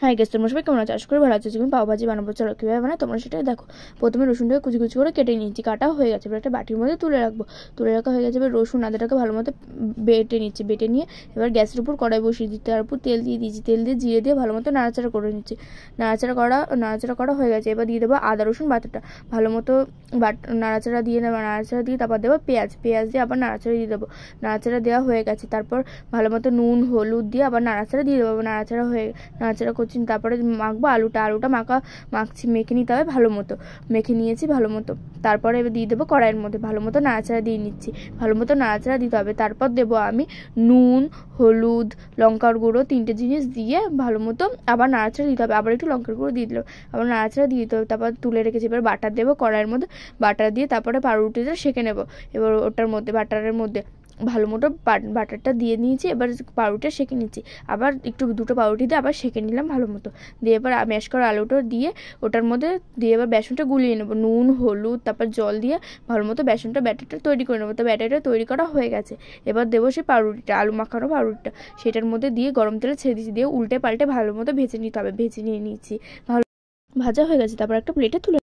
High gas, তোমরা সবাই কেমন আছো? আশা করি ভালো আছো। তুমি পাওভাজি বানাবো, চলো কীভাবে বানায় তোমরা সেটাই দেখো। প্রথমে রসুনটাকে কুচি কুচি করে কেটে নিচ্ছি, কাটা হয়ে গেছে। এবার একটা বাটির মধ্যে তুলে রাখবো। তুলে রাখা হয়ে গেছে। এবার রসুন আদাটাকে ভালো মতো বেটে নিচ্ছি। বেটে নিয়ে এবার গ্যাসের উপর কড়াই বসিয়ে দিচ্ছি, তার উপর তেল দিয়ে দিচ্ছি। তেল দিয়ে জিরে দিয়ে ভালো মতো নাড়াচাড়া করে নিচ্ছি। নাড়াচাড়া করা হয়ে গেছে। এবার দিয়ে দেবো আদা রসুন বাটাটা, ভালো মতো নাড়াচাড়া দিয়ে নেবো। নাড়াচাড়া দিয়ে তারপর দেবো পেঁয়াজ দিয়ে আবার নাড়াচাড়া দিয়ে দেবো। নাড়াচাড়া দেওয়া হয়ে গেছে। তারপর ভালো মতো নুন হলুদ দিয়ে আবার নাড়াচাড়া দিয়ে দেবো। নাড়াচাড়া করছি। তারপরে মাখবো আলুটা মাখছি, মেখে নিতে হবে ভালো মতো। মেখে নিয়েছি ভালো মতো। তারপরে এবার দিয়ে দেবো কড়াইয়ের মধ্যে, ভালো মতো নাড়াচাড়া দিয়ে নিচ্ছি। ভালো মতো নাড়াচাড়া দিতে হবে। তারপর দেবো আমি নুন হলুদ লঙ্কার গুঁড়ো, 3টে জিনিস দিয়ে ভালো মতো আবার নাড়াচাড়া দিতে হবে। আবার একটু লঙ্কার গুঁড়ো দিয়ে দিলাম, আবার নাড়াচাড়া দিয়ে দিতে হবে। তারপর তুলে রেখেছি। এবার বাটার দেবো কড়াইয়ের মধ্যে। বাটার দিয়ে তারপরে পাউরুটিটা সেঁকে নেবো। এবার ওটার মধ্যে বাটারের মধ্যে ভালো মতো বাটারটা দিয়ে নিয়েছি। এবার পাউরুটিটা সেঁকে নিচ্ছি। আবার একটু দুটো পাউরুটি দিয়ে আবার সেঁকে নিলাম ভালো মতো। দিয়ে এবার ম্যাশ করা আলুটা দিয়ে ওটার মধ্যে দিয়ে এবার বেসনটা গুলিয়ে নেবো। নুন হলুদ তারপর জল দিয়ে ভালো মতো ব্যাটারটা তৈরি করে নেবো। তো ব্যাটারটা তৈরি করা হয়ে গেছে। এবার দেবো সেই পাউরুটিটা, আলু মাখানো পাউরুটিটা, সেটার মধ্যে দিয়ে গরম তেলে ছেড়ে দিচ্ছি। দিয়ে উল্টে পাল্টে ভালো মতো ভেজে নিতে হবে। ভেজে নিয়ে নিচ্ছি, ভালো ভাজা হয়ে গেছে। তারপর একটা প্লেটে তুলে